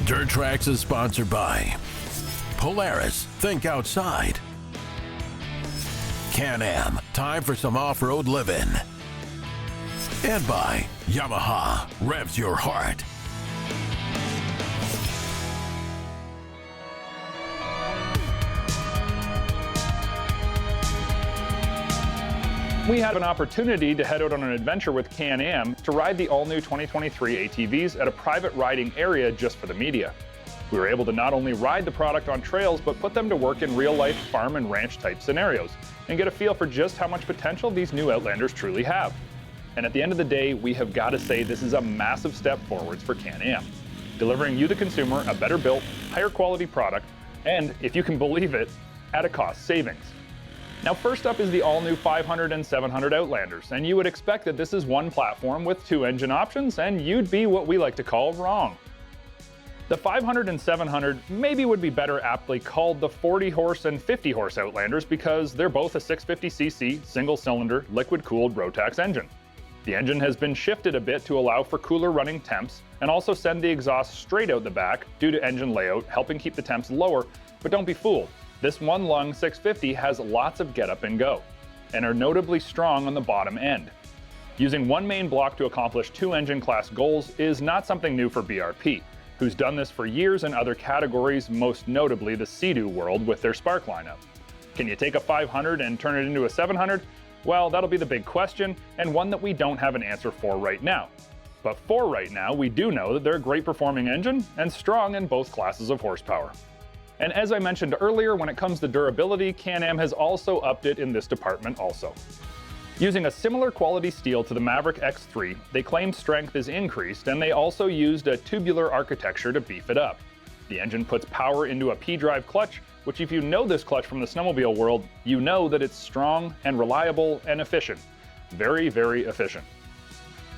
Dirt Trax is sponsored by Polaris, think outside. Can-Am, time for some off-road living. And by Yamaha, revs your heart. We had an opportunity to head out on an adventure with Can-Am to ride the all-new 2023 ATVs at a private riding area just for the media. We were able to not only ride the product on trails, but put them to work in real-life farm and ranch type scenarios, and get a feel for just how much potential these new Outlanders truly have. And at the end of the day, we have got to say this is a massive step forwards for Can-Am, delivering you the consumer a better built, higher quality product, and if you can believe it, at a cost savings. Now first up is the all-new 500 and 700 Outlanders, and you would expect that this is one platform with two engine options, and you'd be what we like to call wrong. The 500 and 700 maybe would be better aptly called the 40 horse and 50 horse Outlanders because they're both a 650cc single-cylinder liquid-cooled Rotax engine. The engine has been shifted a bit to allow for cooler running temps and also send the exhaust straight out the back due to engine layout, helping keep the temps lower, but don't be fooled. This one-lung 650 has lots of get up and go, and are notably strong on the bottom end. Using one main block to accomplish two engine class goals is not something new for BRP, who's done this for years in other categories, most notably the Sea-Doo world with their Spark lineup. Can you take a 500 and turn it into a 700? Well, that'll be the big question, and one that we don't have an answer for right now. But for right now, we do know that they're a great performing engine and strong in both classes of horsepower. And as I mentioned earlier, when it comes to durability, Can-Am has also upped it in this department also. Using a similar quality steel to the Maverick X3, they claim strength is increased, and they also used a tubular architecture to beef it up. The engine puts power into a P-drive clutch, which if you know this clutch from the snowmobile world, you know that it's strong and reliable and efficient. Very, very efficient.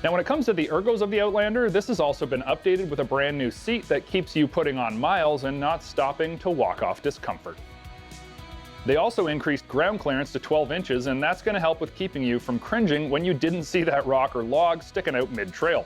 Now when it comes to the ergos of the Outlander, this has also been updated with a brand new seat that keeps you putting on miles and not stopping to walk off discomfort. They also increased ground clearance to 12 inches, and that's going to help with keeping you from cringing when you didn't see that rock or log sticking out mid-trail.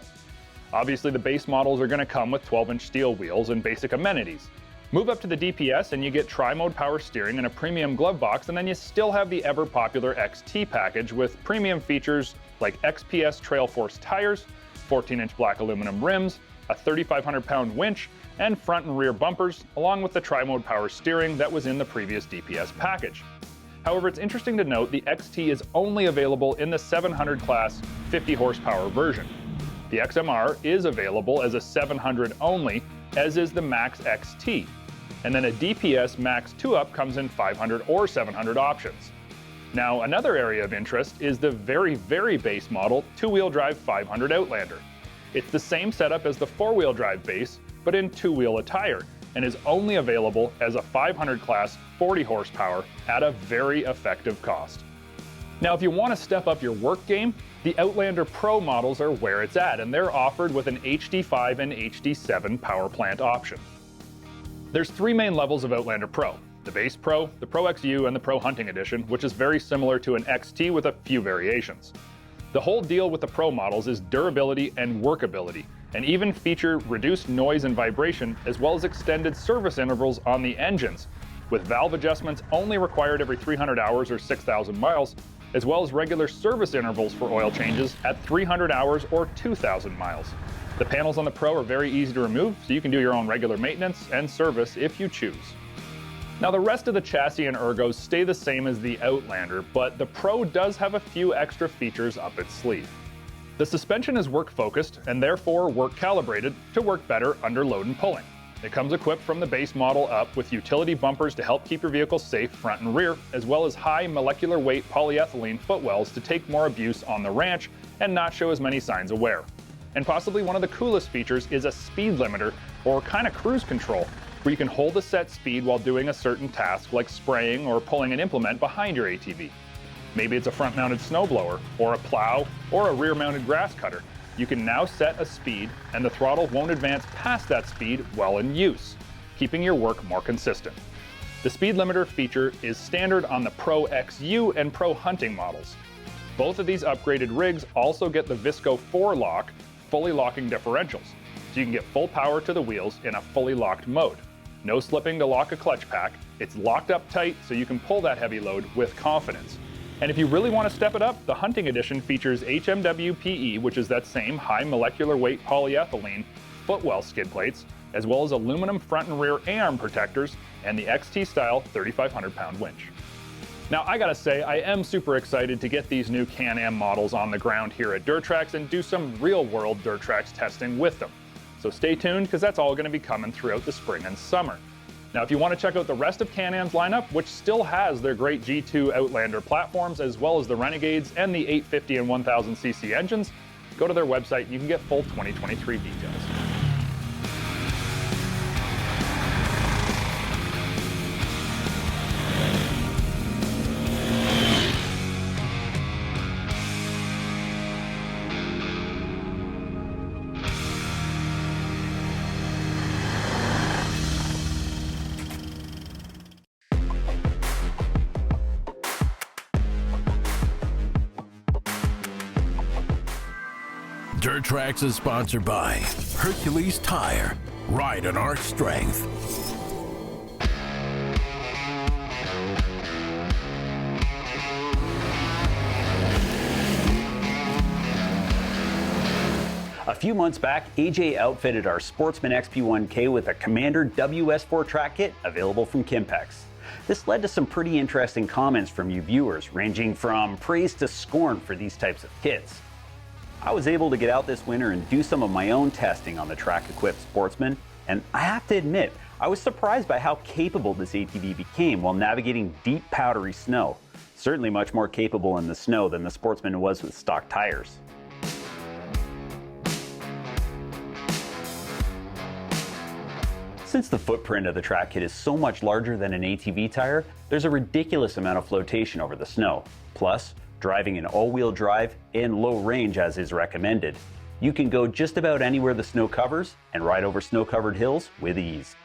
Obviously the base models are going to come with 12-inch steel wheels and basic amenities. Move up to the DPS and you get tri-mode power steering and a premium glove box, and then you still have the ever-popular XT package with premium features like XPS Trail Force tires, 14-inch black aluminum rims, a 3,500-pound winch, and front and rear bumpers, along with the tri-mode power steering that was in the previous DPS package. However, it's interesting to note the XT is only available in the 700 class 50 horsepower version. The XMR is available as a 700 only, as is the Max XT, and then a DPS Max 2-Up comes in 500 or 700 options. Now, another area of interest is the very, very base model two-wheel drive 500 Outlander. It's the same setup as the four-wheel drive base, but in two-wheel attire, and is only available as a 500 class 40 horsepower at a very effective cost. Now, if you want to step up your work game, the Outlander Pro models are where it's at, and they're offered with an HD5 and HD7 power plant option. There's three main levels of Outlander Pro: the Base Pro, the Pro XU, and the Pro Hunting Edition, which is very similar to an XT with a few variations. The whole deal with the Pro models is durability and workability, and even feature reduced noise and vibration, as well as extended service intervals on the engines, with valve adjustments only required every 300 hours or 6,000 miles, as well as regular service intervals for oil changes at 300 hours or 2,000 miles. The panels on the Pro are very easy to remove, so you can do your own regular maintenance and service if you choose. Now the rest of the chassis and ergos stay the same as the Outlander, but the Pro does have a few extra features up its sleeve. The suspension is work-focused and therefore work-calibrated to work better under load and pulling. It comes equipped from the base model up with utility bumpers to help keep your vehicle safe front and rear, as well as high molecular weight polyethylene footwells to take more abuse on the ranch and not show as many signs of wear. And possibly one of the coolest features is a speed limiter, or kind of cruise control, where you can hold a set speed while doing a certain task like spraying or pulling an implement behind your ATV. Maybe it's a front-mounted snowblower, or a plow, or a rear-mounted grass cutter. You can now set a speed, and the throttle won't advance past that speed while in use, keeping your work more consistent. The speed limiter feature is standard on the Pro XU and Pro Hunting models. Both of these upgraded rigs also get the Visco 4 lock, fully locking differentials, so you can get full power to the wheels in a fully locked mode. No slipping to lock a clutch pack. It's locked up tight so you can pull that heavy load with confidence. And if you really want to step it up, the Hunting Edition features HMW PE, which is that same high molecular weight polyethylene footwell skid plates, as well as aluminum front and rear A-arm protectors and the XT style 3,500 pound winch. Now I gotta say, I am super excited to get these new Can-Am models on the ground here at Trax and do some real world Trax testing with them. So stay tuned, because that's all gonna be coming throughout the spring and summer. Now if you want to check out the rest of Can-Am's lineup, which still has their great G2 Outlander platforms, as well as the Renegades and the 850 and 1000cc engines, go to their website and you can get full 2023 details. Trax is sponsored by Hercules Tire. Ride on our strength. A few months back, AJ outfitted our Sportsman XP 1K with a Commander WS4 track kit available from Kimpex. This led to some pretty interesting comments from you viewers, ranging from praise to scorn for these types of kits. I was able to get out this winter and do some of my own testing on the track-equipped Sportsman, and I have to admit, I was surprised by how capable this ATV became while navigating deep, powdery snow. Certainly much more capable in the snow than the Sportsman was with stock tires. Since the footprint of the track kit is so much larger than an ATV tire, there's a ridiculous amount of flotation over the snow. Plus, driving in all-wheel drive and low range as is recommended, you can go just about anywhere the snow covers and ride over snow-covered hills with ease.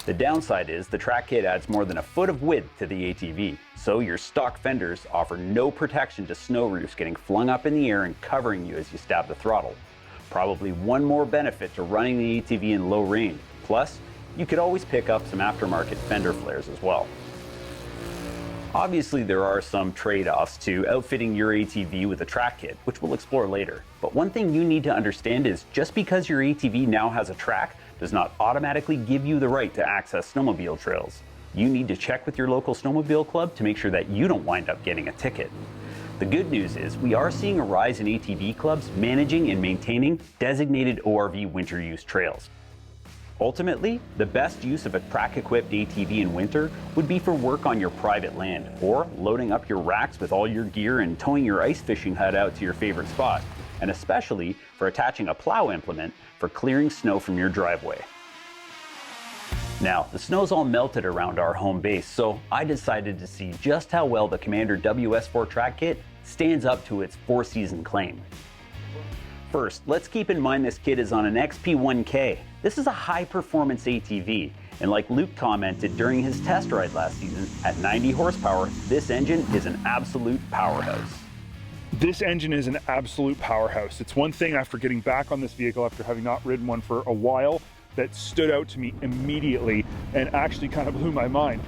The downside is the track kit adds more than a foot of width to the ATV, so your stock fenders offer no protection to snow roofs getting flung up in the air and covering you as you stab the throttle. Probably one more benefit to running the ATV in low range. Plus, you could always pick up some aftermarket fender flares as well. Obviously, there are some trade-offs to outfitting your ATV with a track kit, which we'll explore later. But one thing you need to understand is just because your ATV now has a track does not automatically give you the right to access snowmobile trails. You need to check with your local snowmobile club to make sure that you don't wind up getting a ticket. The good news is we are seeing a rise in ATV clubs managing and maintaining designated ORV winter use trails. Ultimately, the best use of a track-equipped ATV in winter would be for work on your private land, or loading up your racks with all your gear and towing your ice fishing hut out to your favorite spot, and especially for attaching a plow implement for clearing snow from your driveway. Now, the snow's all melted around our home base, so I decided to see just how well the Commander WS4 track kit stands up to its 4-season claim. First, let's keep in mind this kit is on an XP1K. This is a high-performance ATV, and like Luke commented during his test ride last season, at 90 horsepower, this engine is an absolute powerhouse. This engine is an absolute powerhouse. It's one thing after getting back on this vehicle after having not ridden one for a while that stood out to me immediately and actually kind of blew my mind.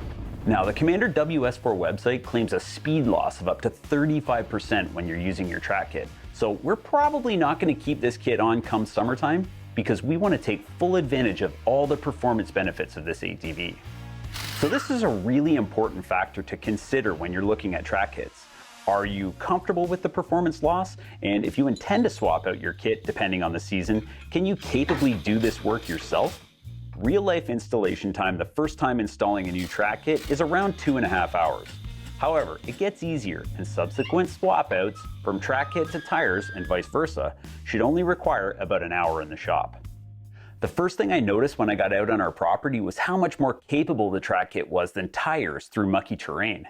Now, the Commander WS4 website claims a speed loss of up to 35% when you're using your track kit. So we're probably not going to keep this kit on come summertime because we want to take full advantage of all the performance benefits of this ATV. So this is a really important factor to consider when you're looking at track kits. Are you comfortable with the performance loss? And if you intend to swap out your kit depending on the season, can you capably do this work yourself? Real-life installation time the first time installing a new track kit is around 2.5 hours. However, it gets easier, and subsequent swap outs from track kit to tires and vice versa should only require about an hour in the shop. The first thing I noticed when I got out on our property was how much more capable the track kit was than tires through mucky terrain.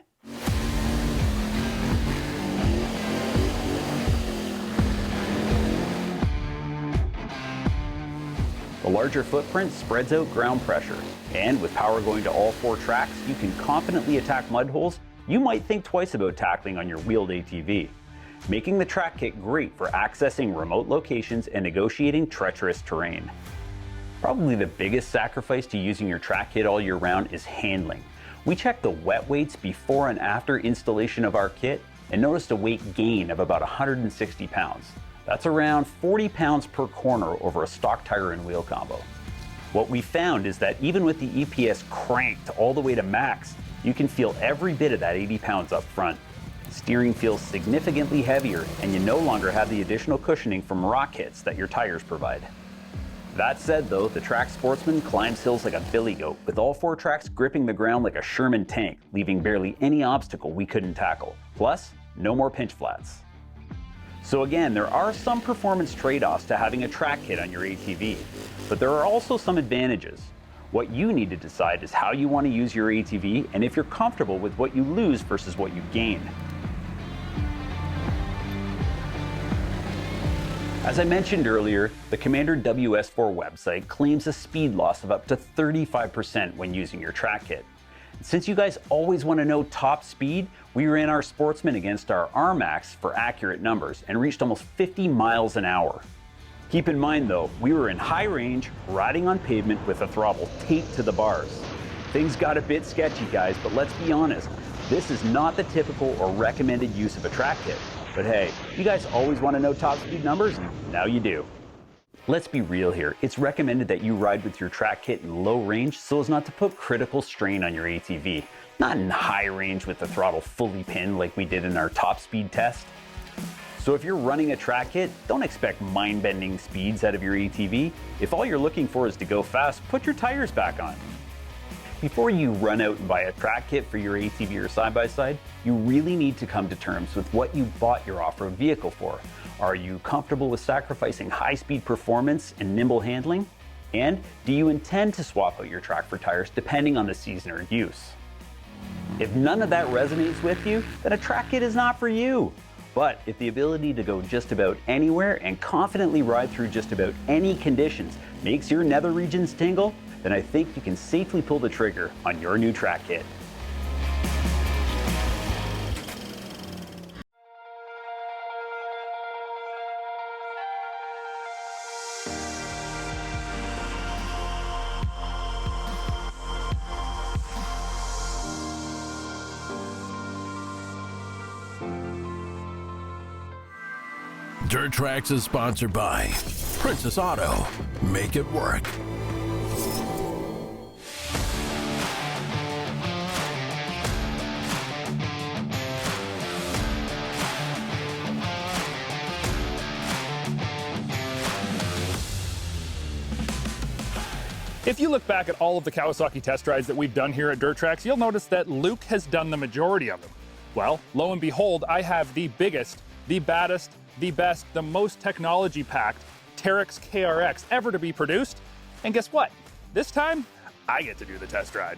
The larger footprint spreads out ground pressure, and with power going to all 4 tracks, you can confidently attack mud holes you might think twice about tackling on your wheeled ATV, making the track kit great for accessing remote locations and negotiating treacherous terrain. Probably the biggest sacrifice to using your track kit all year round is handling. We checked the wet weights before and after installation of our kit and noticed a weight gain of about 160 pounds. That's around 40 pounds per corner over a stock tire and wheel combo. What we found is that even with the EPS cranked all the way to max, you can feel every bit of that 80 pounds up front. Steering feels significantly heavier, and you no longer have the additional cushioning from rock hits that your tires provide. That said though, the Trax Sportsman climbs hills like a billy goat, with all 4 tracks gripping the ground like a Sherman tank, leaving barely any obstacle we couldn't tackle. Plus, no more pinch flats. So again, there are some performance trade-offs to having a track kit on your ATV, but there are also some advantages. What you need to decide is how you want to use your ATV and if you're comfortable with what you lose versus what you gain. As I mentioned earlier, the Commander WS4 website claims a speed loss of up to 35% when using your track kit. Since you guys always want to know top speed, we ran our Sportsman against our RMAX for accurate numbers and reached almost 50 miles an hour. Keep in mind though, we were in high range, riding on pavement with the throttle taped to the bars. Things got a bit sketchy guys, but let's be honest, this is not the typical or recommended use of a track kit. But hey, you guys always want to know top speed numbers, and now you do. Let's be real here, it's recommended that you ride with your track kit in low range so as not to put critical strain on your ATV. Not in high range with the throttle fully pinned like we did in our top speed test. So if you're running a track kit, don't expect mind-bending speeds out of your ATV. If all you're looking for is to go fast, put your tires back on. Before you run out and buy a track kit for your ATV or side-by-side, you really need to come to terms with what you bought your off-road vehicle for. Are you comfortable with sacrificing high-speed performance and nimble handling? And do you intend to swap out your track for tires depending on the season or use? If none of that resonates with you, then a track kit is not for you. But if the ability to go just about anywhere and confidently ride through just about any conditions makes your nether regions tingle, then I think you can safely pull the trigger on your new track kit. Dirt Trax is sponsored by Princess Auto. Make it work. If you look back at all of the Kawasaki test rides that we've done here at Dirt Trax, you'll notice that Luke has done the majority of them. Well, lo and behold, I have the biggest, the baddest, the best, the most technology-packed Teryx KRX ever to be produced. And guess what? This time, I get to do the test ride.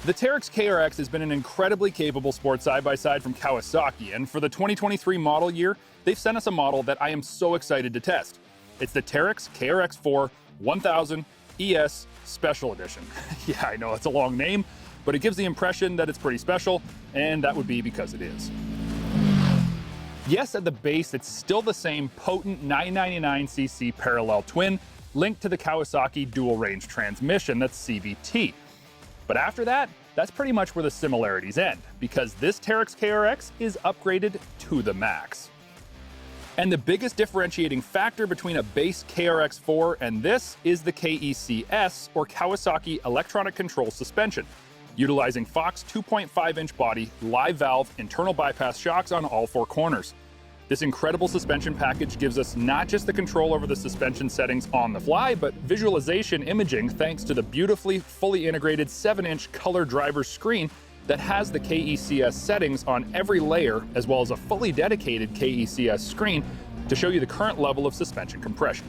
The Teryx KRX has been an incredibly capable sports side-by-side from Kawasaki, and for the 2023 model year, they've sent us a model that I am so excited to test. It's the Teryx KRX4 1000 ES Special Edition. Yeah, I know it's a long name, but it gives the impression that it's pretty special, and that would be because it is. Yes, at the base, it's still the same potent 999cc parallel twin linked to the Kawasaki dual range transmission that's CVT. But after that, that's pretty much where the similarities end, because this Teryx KRX is upgraded to the max. And the biggest differentiating factor between a base KRX4 and this is the KECS, or Kawasaki Electronic Control Suspension, utilizing Fox 2.5-inch body, live valve, internal bypass shocks on all 4 corners. This incredible suspension package gives us not just the control over the suspension settings on the fly, but visualization imaging thanks to the beautifully fully integrated 7-inch color driver screen that has the KECS settings on every layer, as well as a fully dedicated KECS screen to show you the current level of suspension compression.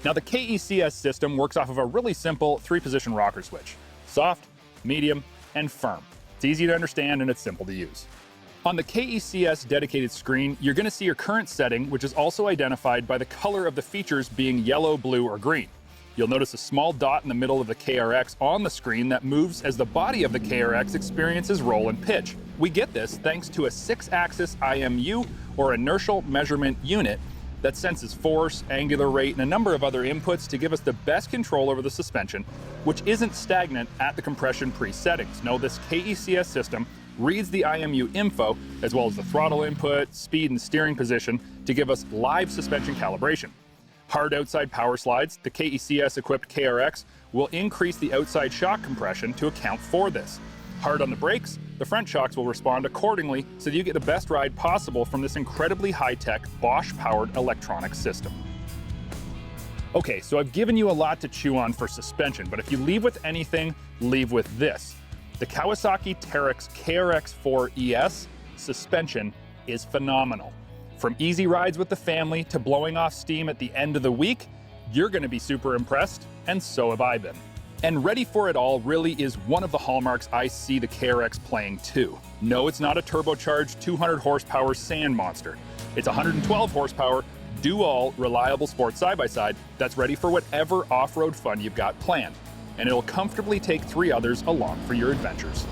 Now, the KECS system works off of a really simple 3-position rocker switch: soft, medium, and firm. It's easy to understand and it's simple to use. On the KECS dedicated screen, you're going to see your current setting, which is also identified by the color of the features being yellow, blue, or green. You'll notice a small dot in the middle of the KRX on the screen that moves as the body of the KRX experiences roll and pitch. We get this thanks to a 6-axis IMU, or inertial measurement unit, that senses force, angular rate, and a number of other inputs to give us the best control over the suspension, which isn't stagnant at the compression pre-settings. No, this KECS system reads the IMU info, as well as the throttle input, speed, and steering position to give us live suspension calibration. Hard outside power slides, the KECS-equipped KRX will increase the outside shock compression to account for this. Hard on the brakes, the front shocks will respond accordingly so that you get the best ride possible from this incredibly high-tech Bosch-powered electronic system. Okay, so I've given you a lot to chew on for suspension, but if you leave with anything, leave with this. The Kawasaki Teryx KRX4 ES suspension is phenomenal. From easy rides with the family to blowing off steam at the end of the week, you're going to be super impressed, and so have I been. And ready for it all really is one of the hallmarks I see the KRX playing too. No, it's not a turbocharged 200 horsepower sand monster. It's 112 horsepower, do-all reliable sports side-by-side that's ready for whatever off-road fun you've got planned. And it'll comfortably take 3 others along for your adventures.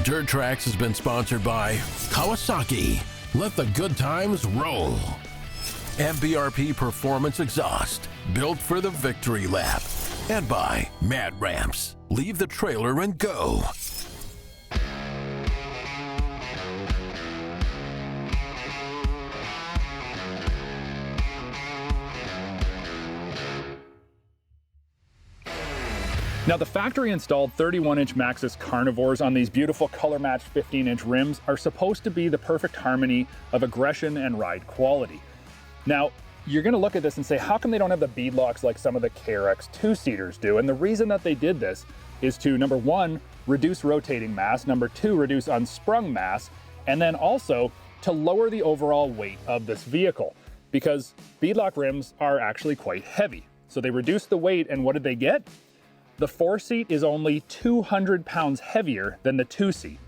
Dirt Trax has been sponsored by Kawasaki. Let the good times roll. MBRP Performance Exhaust, built for the victory lap. And by Mad Ramps. Leave the trailer and go. Now, the factory-installed 31-inch Maxxis Carnivores on these beautiful color-matched 15-inch rims are supposed to be the perfect harmony of aggression and ride quality. Now, you're going to look at this and say, how come they don't have the bead locks like some of the KRX 2-seaters do? And the reason that they did this is to, number 1, reduce rotating mass, number 2, reduce unsprung mass, and then also to lower the overall weight of this vehicle, because beadlock rims are actually quite heavy. So they reduced the weight, and what did they get? The 4-seat is only 200 pounds heavier than the 2-seat.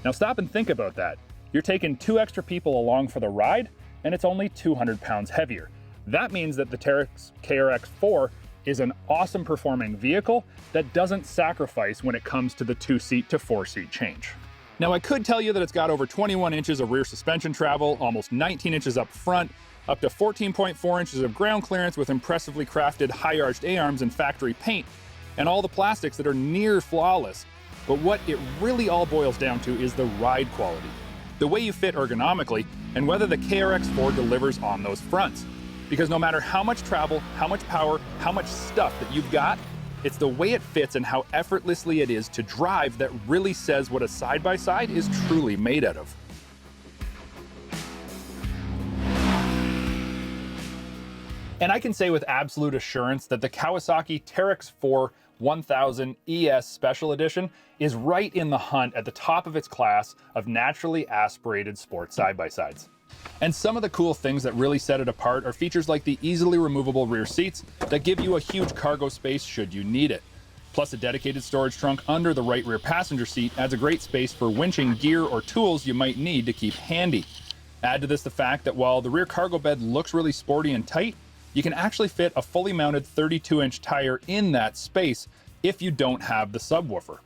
Now stop and think about that. You're taking 2 extra people along for the ride, and it's only 200 pounds heavier. That means that the Teryx KRX4 is an awesome performing vehicle that doesn't sacrifice when it comes to the 2-seat to 4-seat change. Now I could tell you that it's got over 21 inches of rear suspension travel, almost 19 inches up front, up to 14.4 inches of ground clearance with impressively crafted high-arched A-arms and factory paint, and all the plastics that are near flawless. But what it really all boils down to is the ride quality, the way you fit ergonomically, and whether the KRX4 delivers on those fronts. Because no matter how much travel, how much power, how much stuff that you've got, it's the way it fits and how effortlessly it is to drive that really says what a side-by-side is truly made out of. And I can say with absolute assurance that the Kawasaki Teryx 4 1000 ES Special Edition is right in the hunt at the top of its class of naturally aspirated sports side-by-sides. And some of the cool things that really set it apart are features like the easily removable rear seats that give you a huge cargo space should you need it. Plus a dedicated storage trunk under the right rear passenger seat adds a great space for winching gear or tools you might need to keep handy. Add to this the fact that while the rear cargo bed looks really sporty and tight, you can actually fit a fully mounted 32-inch tire in that space if you don't have the subwoofer.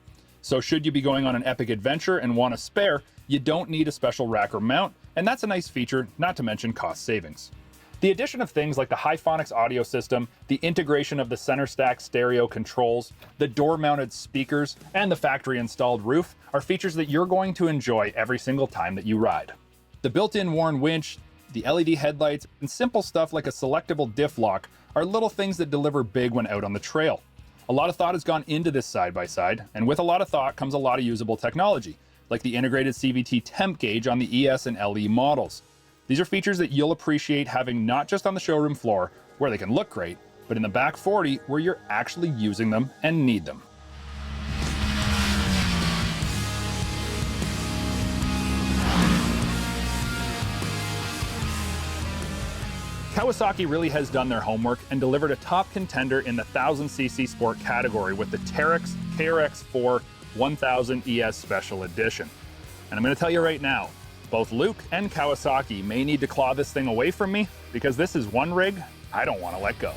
So should you be going on an epic adventure and want a spare, you don't need a special rack or mount, and that's a nice feature, not to mention cost savings. The addition of things like the Hiphonics audio system, the integration of the center stack stereo controls, the door-mounted speakers, and the factory-installed roof are features that you're going to enjoy every single time that you ride. The built-in Warn winch, the LED headlights, and simple stuff like a selectable diff lock are little things that deliver big when out on the trail. A lot of thought has gone into this side-by-side, and with a lot of thought comes a lot of usable technology, like the integrated CVT temp gauge on the ES and LE models. These are features that you'll appreciate having not just on the showroom floor, where they can look great, but in the back 40, where you're actually using them and need them. Kawasaki really has done their homework and delivered a top contender in the 1000cc sport category with the Teryx KRX4 1000 ES Special Edition. And I'm going to tell you right now, both Luke and Kawasaki may need to claw this thing away from me, because this is one rig I don't want to let go.